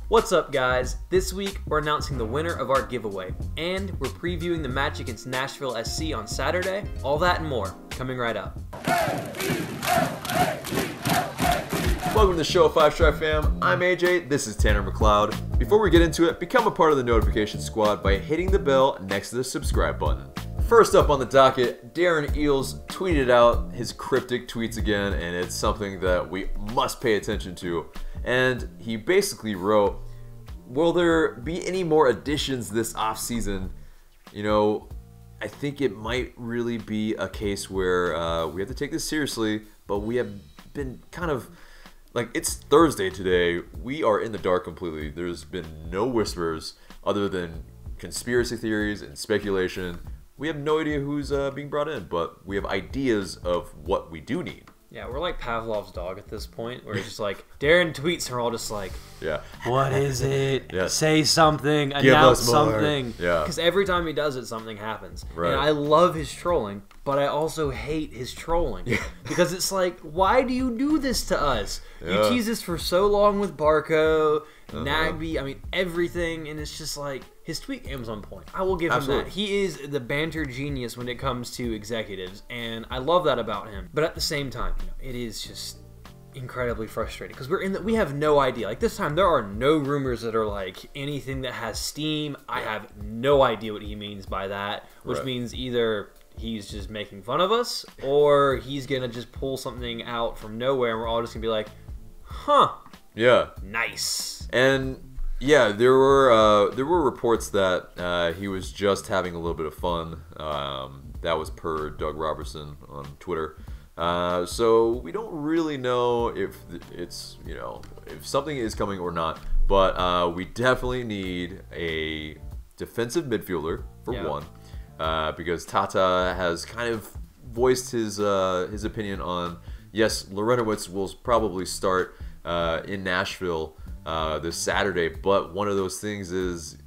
What's up, guys? This week we're announcing the winner of our giveaway, and we're previewing the match against Nashville SC on Saturday. All that and more coming right up. Welcome to the show, 5 Stripe fam. I'm AJ, this is Tanner McLeod. Before we get into it, become a part of the notification squad by hitting the bell next to the subscribe button. First up on the docket, Darren Eales tweeted out his cryptic tweets again, and it's something that we must pay attention to. And he basically wrote, will there be any more additions this offseason? You know, I think it might really be a case where we have to take this seriously, but we have been kind of, like, it's Thursday today. We are in the dark completely. There's been no whispers other than conspiracy theories and speculation. We have no idea who's being brought in, but we have ideas of what we do need. Yeah, we're like Pavlov's dog at this point, where it's just like, Darren tweets, and we're all just like, yeah, what is it? Yes. Say something, Give announce us more. something. Yeah. Because every time he does it, something happens. Right. And I love his trolling, but I also hate his trolling. Yeah. Because it's like, why do you do this to us? Yeah. You tease us for so long with Barco, Nagby, I mean, everything, and it's just like, his tweet game was on point. I will give him that. He is the banter genius when it comes to executives, and I love that about him. But at the same time, you know, it is just incredibly frustrating because we have no idea. Like this time, there are no rumors that are like anything that has steam. I have no idea what he means by that, which means either he's just making fun of us or he's gonna just pull something out from nowhere, and we're all just gonna be like, "Huh? Yeah, nice." And yeah, there were reports that he was just having a little bit of fun. That was per Doug Robertson on Twitter. So we don't really know if it's, you know, if something is coming or not. But we definitely need a defensive midfielder for one, because Tata has kind of voiced his opinion on, yes, Lorenowitz will probably start in Nashville this Saturday, but one of those things is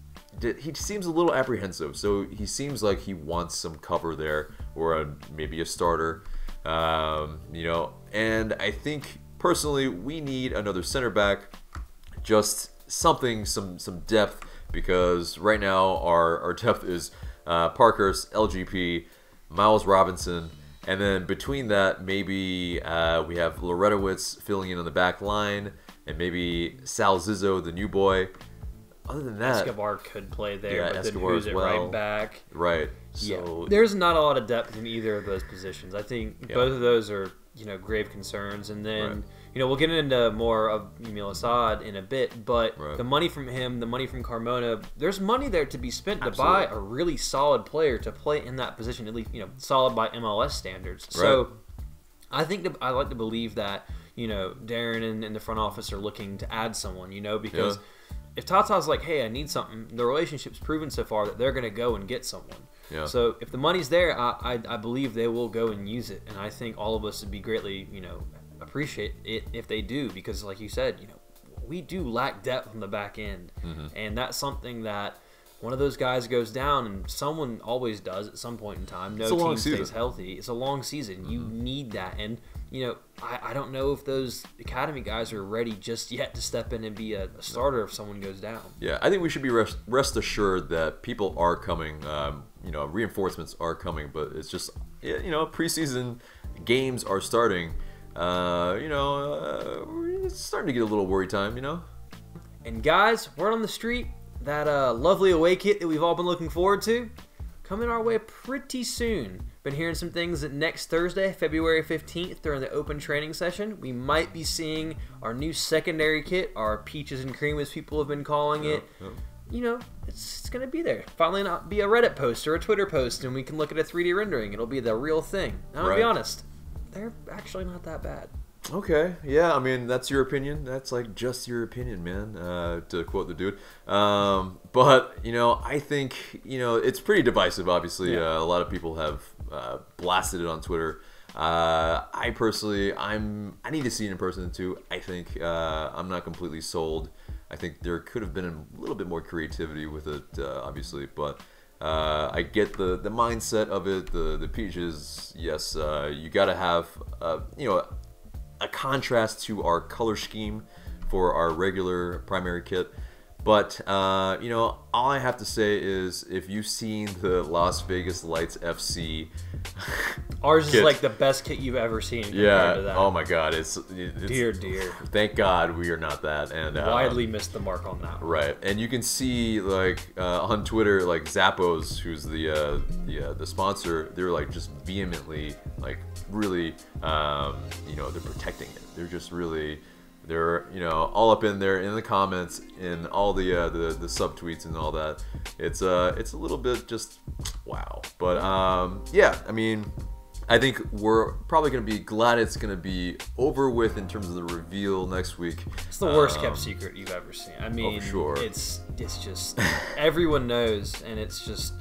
he seems a little apprehensive. So he seems like he wants some cover there, or maybe a starter, you know. And I think personally we need another center back, just something, some depth, because right now our depth is Parkhurst, LGP, Miles Robinson. And then between that, maybe we have Lorenowitz filling in on the back line, and maybe Sal Zizzo, the new boy. Other than that, Escobar could play there, yeah, but Escobar then who's as it well. right back? Right. So there's not a lot of depth in either of those positions. I think both of those are, you know, grave concerns. And then, you know, we'll get into more of Yamil Asad in a bit, but the money from him, the money from Carmona, there's money there to be spent to buy a really solid player to play in that position, at least, you know, solid by MLS standards. So I think I like to believe that, you know, Darren and the front office are looking to add someone, you know, because if Tata's like, hey, I need something, the relationship's proven so far that they're going to go and get someone. Yeah. So if the money's there, I believe they will go and use it. And I think all of us would be greatly, you know, appreciate it if they do, because like you said, you know, we do lack depth on the back end. And that's something that one of those guys goes down, and someone always does at some point in time. No team stays healthy. It's a long season. You need that. And, you know, I don't know if those academy guys are ready just yet to step in and be a starter if someone goes down. Yeah, I think we should be rest assured that people are coming. You know, reinforcements are coming, but it's just, you know, preseason games are starting. You know, it's starting to get a little worry time, you know? And guys, word on the street, that lovely away kit that we've all been looking forward to, coming our way pretty soon. Been hearing some things that next Thursday, February 15th, during the open training session, we might be seeing our new secondary kit, our peaches and cream as people have been calling it. You know, it's going to be there. Finally not be a Reddit post or a Twitter post, and we can look at a 3D rendering. It'll be the real thing. Now, to be honest, they're actually not that bad. Okay, yeah, I mean, that's your opinion. That's like just your opinion, man, to quote the dude. But, you know, I think, you know, it's pretty divisive, obviously. A lot of people have blasted it on Twitter. I personally, I need to see it in person too. I think I'm not completely sold. I think there could have been a little bit more creativity with it, obviously, but I get the mindset of it. The peaches, yes, you got to have, you know, a contrast to our color scheme for our regular primary kit. But, you know, all I have to say is if you've seen the Las Vegas Lights FC... Ours is like the best kit you've ever seen compared to that. Oh my god, it's dear. Thank God we are not that. And widely missed the mark on that. Right, and you can see like on Twitter, like Zappos, who's the sponsor, they're like just vehemently, like really, you know, they're protecting it. They're just really... They're, you know, all up in there in the comments, in all the subtweets and all that. It's a little bit just wow. But yeah, I mean, I think we're probably gonna be glad it's gonna be over with in terms of the reveal next week. It's the worst kept secret you've ever seen. I mean, for sure. It's just everyone knows, and it's just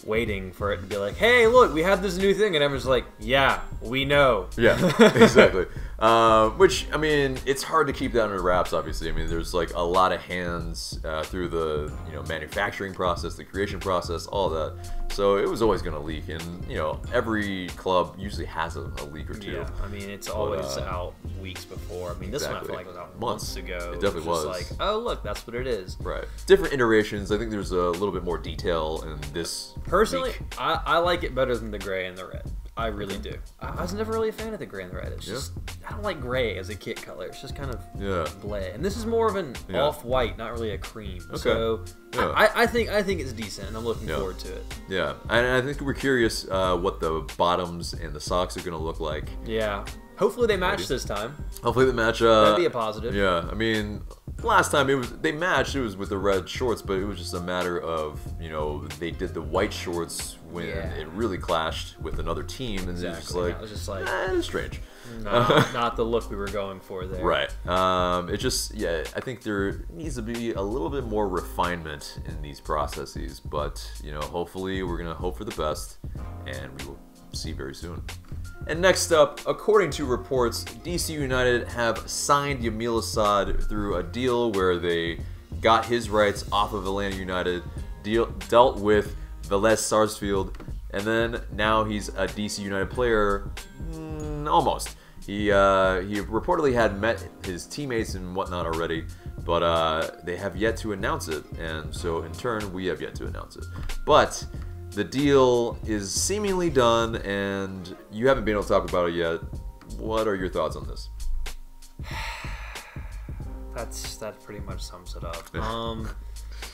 waiting for it to be like, hey, look, we have this new thing, and everyone's like, yeah, we know. Yeah, exactly. Which, I mean, it's hard to keep that under wraps, obviously. I mean, there's like a lot of hands through the, you know, manufacturing process, the creation process, all that. So it was always going to leak, and, you know, every club usually has a leak or two. Yeah, I mean, it's always out weeks before. I mean, this one I feel like was out months ago. It definitely was. Like, oh, look, that's what it is. Right. Different iterations. I think there's a little bit more detail in this. Personally, I like it better than the gray and the red. I really do. I was never really a fan of the gray and the red. It's just, I don't like gray as a kit color. It's just kind of bleh. And this is more of an off-white, not really a cream. Okay. So I think it's decent, and I'm looking forward to it. Yeah, and I think we're curious what the bottoms and the socks are going to look like. Yeah. Hopefully they match this time. Hopefully they match. That'd be a positive. Yeah, I mean, last time they matched. It was with the red shorts, but it was just a matter of, you know, they did the white shorts when it really clashed with another team, and it was just like, it was strange. Not the look we were going for there. Right. It just, I think there needs to be a little bit more refinement in these processes, but, you know, hopefully we're gonna hope for the best, and we will see very soon. And next up, according to reports, DC United have signed Yamil Asad through a deal where they got his rights off of Atlanta United, dealt with Velez Sarsfield, and then now he's a DC United player, almost. He reportedly had met his teammates and whatnot already, but they have yet to announce it, and so in turn, we have yet to announce it. But the deal is seemingly done, and you haven't been able to talk about it yet. What are your thoughts on this? That pretty much sums it up.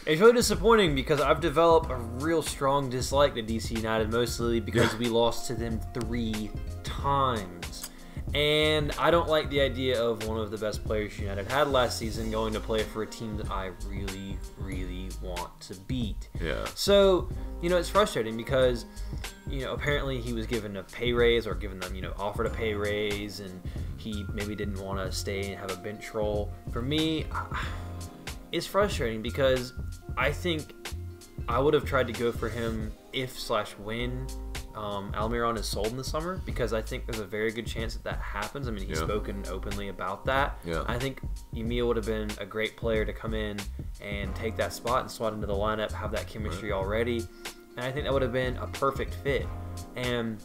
It's really disappointing because I've developed a real strong dislike to DC United, mostly because we lost to them 3 times. And I don't like the idea of one of the best players United had last season going to play for a team that I really, really want to beat. Yeah. So, you know, it's frustrating because, you know, apparently he was given a pay raise or given them, you know, offered a pay raise, and he maybe didn't want to stay and have a bench role. For me, it's frustrating because I think I would have tried to go for him if/when Almiron is sold in the summer, because I think there's a very good chance that happens. I mean, he's spoken openly about that. Yeah. I think Yamil would have been a great player to come in and take that spot and slot into the lineup, have that chemistry already, and I think that would have been a perfect fit. And,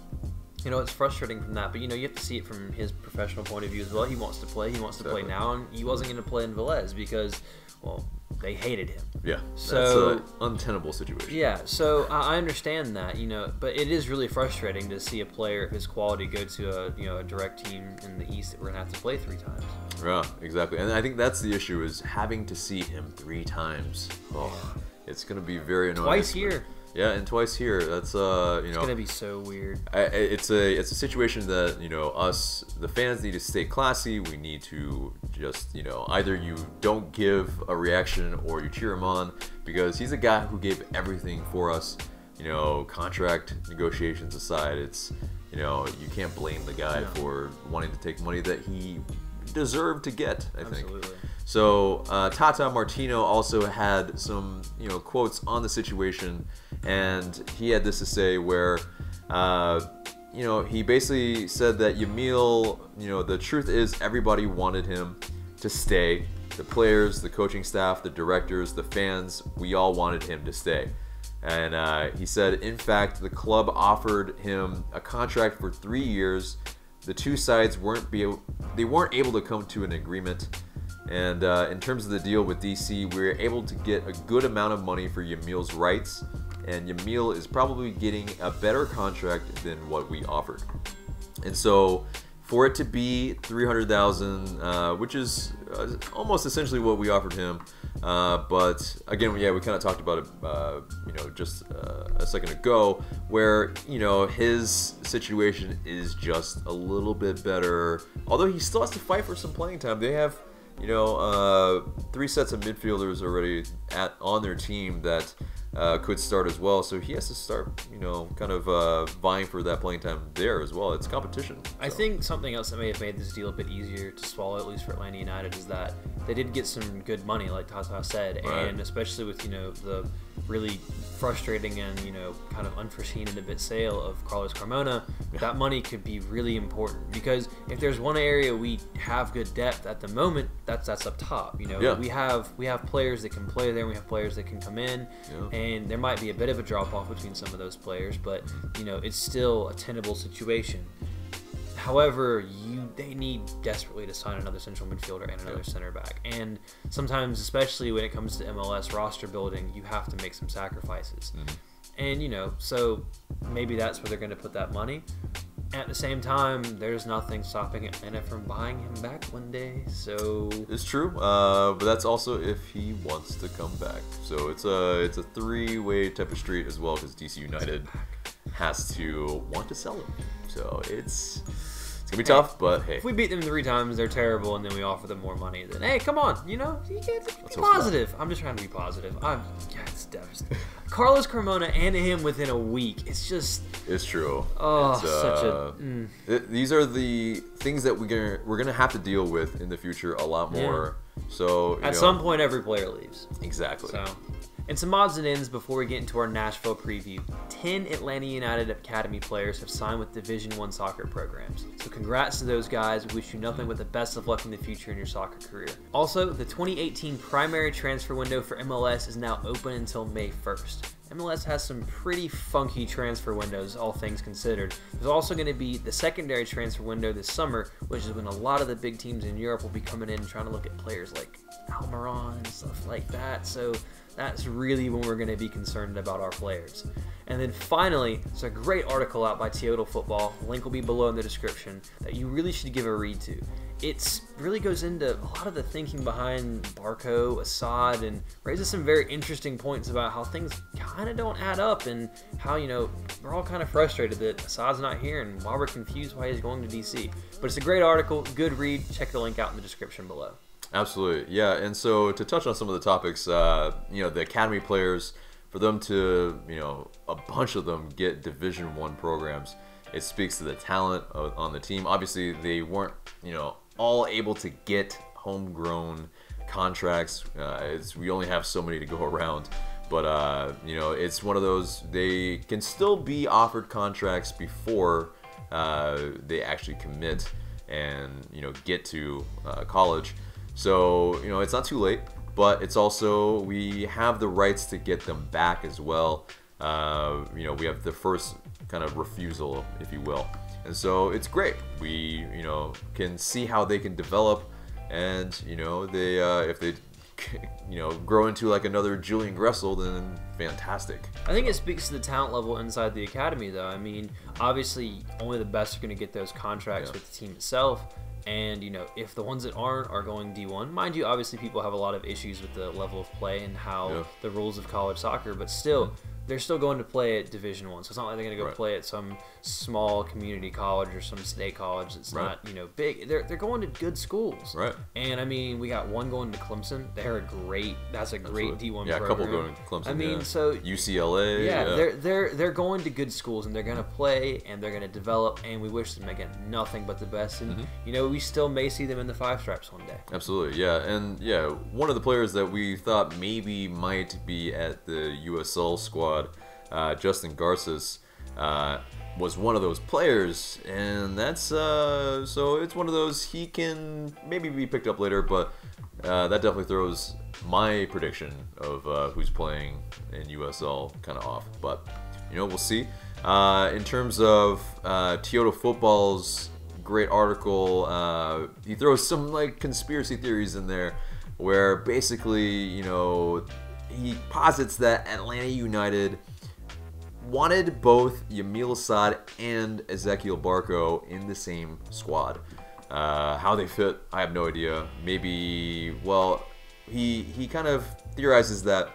you know, it's frustrating from that, but, you know, you have to see it from his professional point of view as well. He wants to play. He wants to play now, and he wasn't going to play in Velez because, well, they hated him. Yeah, so that's an untenable situation. Yeah, so I understand that, you know, but it is really frustrating to see a player of his quality go to a direct team in the East that we're gonna have to play 3 times. Yeah, exactly, and I think that's the issue, is having to see him 3 times. Oh, it's gonna be very annoying. Twice here. Yeah, and twice here. That's you know, it's gonna be so weird. It's a situation that, you know, us, the fans, need to stay classy. We need to just, you know, either you don't give a reaction or you cheer him on, because he's a guy who gave everything for us. You know, contract negotiations aside, it's, you know, you can't blame the guy for wanting to take money that he deserved to get, I think. Absolutely. So Tata Martino also had some, you know, quotes on the situation, and he had this to say where, you know, he basically said that Yamil, you know, the truth is everybody wanted him to stay. The players, the coaching staff, the directors, the fans, we all wanted him to stay. And he said, in fact, the club offered him a contract for 3 years. The two sides weren't able to come to an agreement. And in terms of the deal with DC, we were able to get a good amount of money for Yamil's rights, and Yamil is probably getting a better contract than what we offered. And so for it to be $300,000, which is almost essentially what we offered him, but again, yeah, we kind of talked about it, just a second ago, where his situation is just a little bit better. Although he still has to fight for some playing time. They have 3 sets of midfielders already on their team that could start as well, so he has to start, kind of vying for that playing time there as well. It's competition. So. I think something else that may have made this deal a bit easier to swallow, at least for Atlanta United, is that they did get some good money, like Tata said, right. And especially with the really frustrating and kind of unforeseen and a bit sale of Carlos Carmona, that money could be really important, because if there's one area we have good depth at the moment, that's up top. We have players that can play there, and we have players that can come in, and there might be a bit of a drop off between some of those players, but it's still a tenable situation. However, they need desperately to sign another central midfielder and another center back. And sometimes, especially when it comes to MLS roster building, you have to make some sacrifices. And, so maybe that's where they're going to put that money. At the same time, there's nothing stopping Atlanta from buying him back one day. So it's true, but that's also if he wants to come back. So it's a 3-way type of street as well, because DC United has to want to sell him. So it's gonna be tough, but hey. If we beat them 3 times, they're terrible, and then we offer them more money, then hey, come on, you can't be positive. I'm just trying to be positive. It's devastating. Carlos Carmona and him within a week. It's just. It's true. Oh, it's, such a. These are the things that we're gonna have to deal with in the future a lot more. Yeah. So at some point, every player leaves. Exactly. So. And some odds and ends before we get into our Nashville preview. 10 Atlanta United Academy players have signed with Division I soccer programs. So congrats to those guys. We wish you nothing but the best of luck in the future in your soccer career. Also, the 2018 primary transfer window for MLS is now open until May 1st. MLS has some pretty funky transfer windows, all things considered. There's also going to be the secondary transfer window this summer, which is when a lot of the big teams in Europe will be coming in trying to look at players like Almiron and stuff like that. So that's really when we're going to be concerned about our players. And then finally, there's a great article out by Toyota Football, link will be below in the description, that you really should give a read to. It really goes into a lot of the thinking behind Barco, Asad, and raises some very interesting points about how things kind of don't add up, and how, we're all kind of frustrated that Assad's not here, and why we're confused why he's going to DC. But it's a great article, good read, check the link out in the description below. Absolutely, yeah. And so to touch on some of the topics, the academy players, for them to, a bunch of them get Division I programs, it speaks to the talent on the team. Obviously, they weren't, all able to get homegrown contracts. We only have so many to go around. But, it's one of those, they can still be offered contracts before they actually commit and, get to college. So, it's not too late, but it's also, we have the rights to get them back as well. We have the first kind of refusal, if you will. And so it's great. We, can see how they can develop, and, they, if they, grow into like another Julian Gressel, then fantastic. I think it speaks to the talent level inside the academy, though. I mean, obviously, only the best are going to get those contracts with the team itself. And, if the ones that aren't are going D1, mind you, obviously people have a lot of issues with the level of play and how the rules of college soccer, but still, they're still going to play at Division I. So it's not like they're going to go play at some small community college or some state college that's not, big. They're going to good schools. Right. And I mean, we got one going to Clemson. That's a great D1 program. Yeah, a couple going to Clemson. I mean, so UCLA. Yeah, they're going to good schools, and they're going to play, and they're going to develop, and we wish them, again, nothing but the best. And we still may see them in the 5 stripes one day. Absolutely, yeah. And yeah, one of the players that we thought maybe might be at the USL squad, Justin Garces, was one of those players, and that's so it's one of those, he can maybe be picked up later, but that definitely throws my prediction of who's playing in USL kind of off. But we'll see. In terms of Toyota Football's great article. He throws some like conspiracy theories in there, where basically, you know, he posits that Atlanta United wanted both Yamil Asad and Ezequiel Barco in the same squad. How they fit, I have no idea. Maybe, well, he kind of theorizes that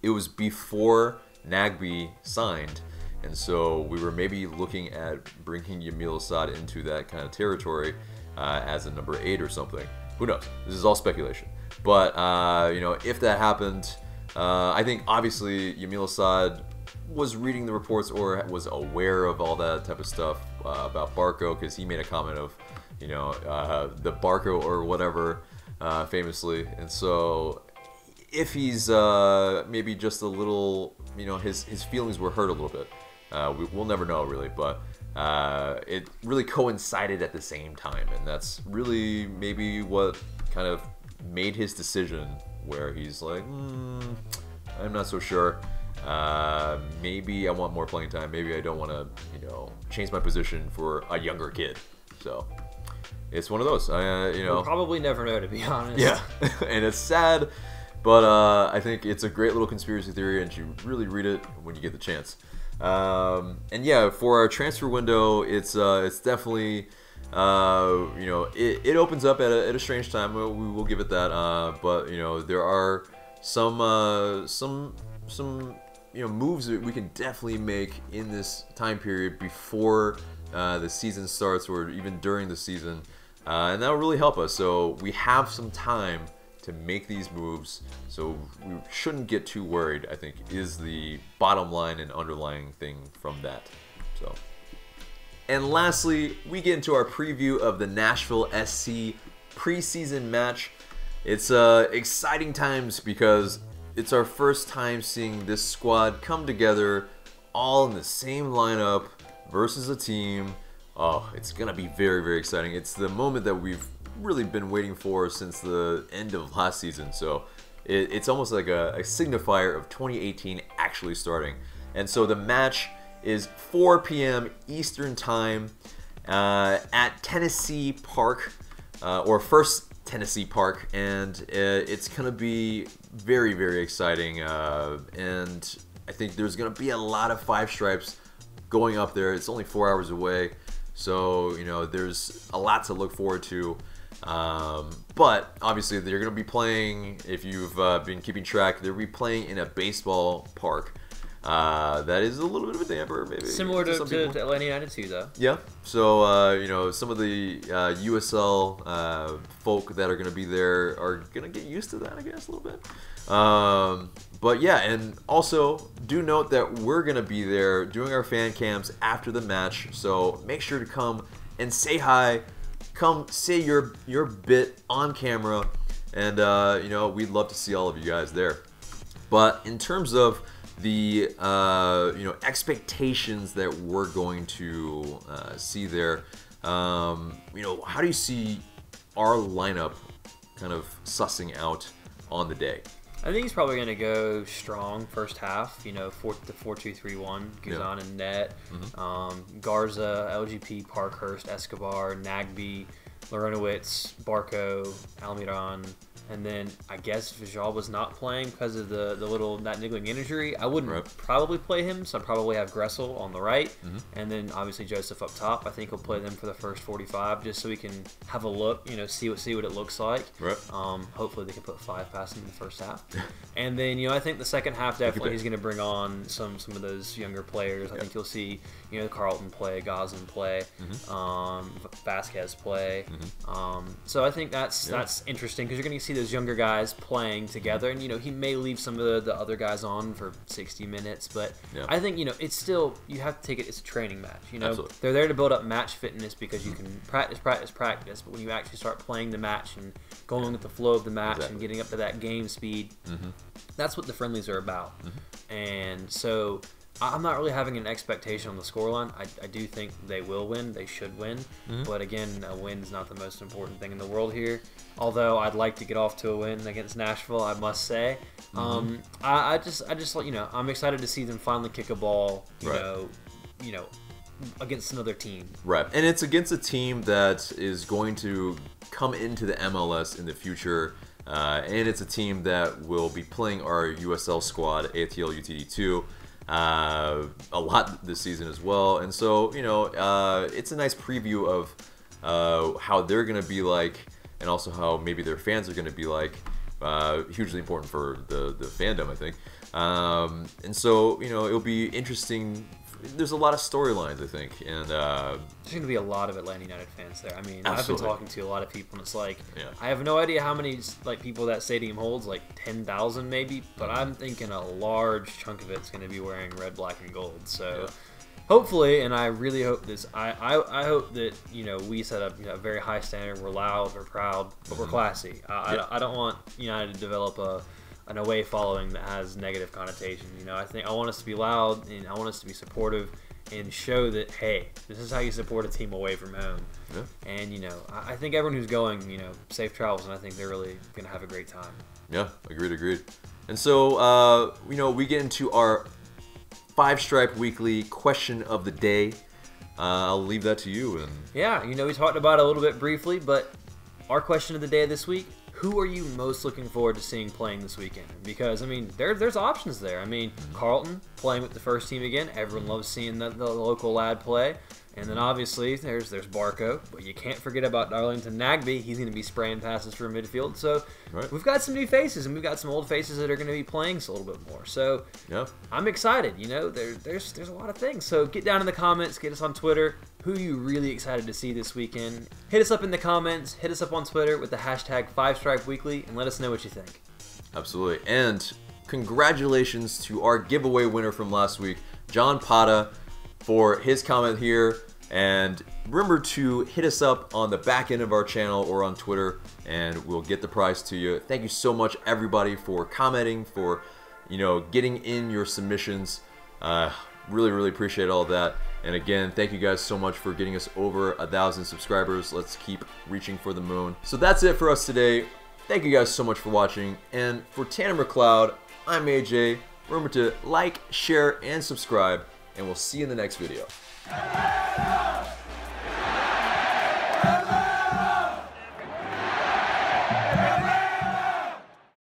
it was before Nagbe signed, and so we were maybe looking at bringing Yamil Asad into that kind of territory as a number 8 or something. Who knows? This is all speculation. But, you know, if that happened, I think obviously Yamil Asad was reading the reports or was aware of all that type of stuff about Barco, because he made a comment of, you know, the Barco or whatever, famously. And so if he's maybe just a little, you know, his feelings were hurt a little bit. We'll never know, really, but it really coincided at the same time, and that's really maybe what kind of made his decision, where he's like, I'm not so sure. Maybe I want more playing time. Maybe I don't want to, you know, change my position for a younger kid. So it's one of those. You know, we'll probably never know, to be honest. Yeah, and it's sad, but I think it's a great little conspiracy theory, and you really read it when you get the chance. And yeah, for our transfer window, it's definitely, you know, it opens up at a strange time. We will give it that. But you know, there are some you know, moves that we can definitely make in this time period before the season starts, or even during the season, and that will really help us. So we have some time to make these moves, so we shouldn't get too worried, I think, is the bottom line and underlying thing from that. So, and lastly, we get into our preview of the Nashville SC preseason match. It's exciting times because it's our first time seeing this squad come together all in the same lineup versus a team. Oh, it's gonna be very, very exciting. It's the moment that we've really been waiting for since the end of last season. So it's almost like a signifier of 2018 actually starting. And so the match is 4 p.m. Eastern time at Tennessee Park, or First Tennessee Park, and it's gonna be very, very exciting. And I think there's gonna be a lot of Five Stripes going up there. It's only 4 hours away, so you know, there's a lot to look forward to. But obviously they're going to be playing, if you've been keeping track, they'll be playing in a baseball park. That is a little bit of a damper, maybe. Similar to Atlanta United too, though. Yeah. So, you know, some of the USL folk that are going to be there are going to get used to that, I guess, a little bit. But yeah, and also do note that we're going to be there doing our fan cams after the match. So make sure to come and say hi. Come say your bit on camera, and you know, we'd love to see all of you guys there. But in terms of the you know, expectations that we're going to see there, you know, how do you see our lineup kind of sussing out on the day? I think he's probably going to go strong first half. You know, 4-2-3-1, Guzan in net, Garza, LGP, Parkhurst, Escobar, Nagbe, Laronowitz, Barco, Almiron, and then I guess Vijal was not playing because of that niggling injury. I wouldn't probably play him, so I'd probably have Gressel on the right, and then obviously Joseph up top. I think he'll play them for the first 45 just so we can have a look, you know, see what it looks like. Hopefully they can put 5 past him in the first half, and then, you know, I think the second half definitely he's going to bring on some of those younger players. I think you'll see, you know, Carlton play, Gazan play, Vasquez play. So I think that's interesting because you're going to see those younger guys playing together, and you know, he may leave some of the other guys on for 60 minutes, but I think, you know, it's still, you have to take it, it's a training match, you know. They're there to build up match fitness because you can practice, but when you actually start playing the match and going with the flow of the match and getting up to that game speed, that's what the friendlies are about. And so I'm not really having an expectation on the scoreline. I do think they will win. They should win. But again, a win is not the most important thing in the world here. Although I'd like to get off to a win against Nashville, I must say. I just, you know, I'm excited to see them finally kick a ball. You know, against another team. Right, and it's against a team that is going to come into the MLS in the future, and it's a team that will be playing our USL squad, ATL UTD 2, a lot this season as well. And so, you know, it's a nice preview of how they're going to be like, and also how maybe their fans are going to be like. Hugely important for the fandom, I think. And so, you know, it'll be interesting. There's a lot of storylines, I think, and there's going to be a lot of Atlanta United fans there. I mean, absolutely. I've been talking to a lot of people, and it's like, I have no idea how many like people that stadium holds, like 10,000 maybe, but I'm thinking a large chunk of it's going to be wearing red, black, and gold. So hopefully, and I really hope this, I hope that, you know, we set up, you know, a very high standard. We're loud, we're proud, but we're classy. I don't want United to develop an away following that has negative connotation. You know, I want us to be loud, and I want us to be supportive and show that, hey, this is how you support a team away from home. And, you know, I think everyone who's going, you know, safe travels, and I think they're really going to have a great time. Yeah, agreed. And so, you know, we get into our 5-Stripe Weekly question of the day. I'll leave that to you. And yeah, you know, we talked about it a little bit briefly, but our question of the day this week: who are you most looking forward to seeing playing this weekend? Because, I mean, there's options there. I mean, Carlton playing with the first team again. Everyone loves seeing the local lad play. And then, obviously, there's Barco. But you can't forget about Darlington Nagbe. He's going to be spraying passes from midfield. So we've got some new faces, and we've got some old faces that are going to be playing a little bit more. So I'm excited. You know, there's a lot of things. So get down in the comments. Get us on Twitter. Who are you really excited to see this weekend? Hit us up in the comments. Hit us up on Twitter with the hashtag 5Stripe Weekly, and let us know what you think. Absolutely. And congratulations to our giveaway winner from last week, John Pata, for his comment here. And remember to hit us up on the back end of our channel or on Twitter, and we'll get the prize to you. Thank you so much, everybody, for commenting, for, you know, getting in your submissions. Really appreciate all of that. And again, thank you guys so much for getting us over 1,000 subscribers. Let's keep reaching for the moon. So that's it for us today. Thank you guys so much for watching. And for Tanner McLeod, I'm AJ. Remember to like, share, and subscribe, and we'll see you in the next video.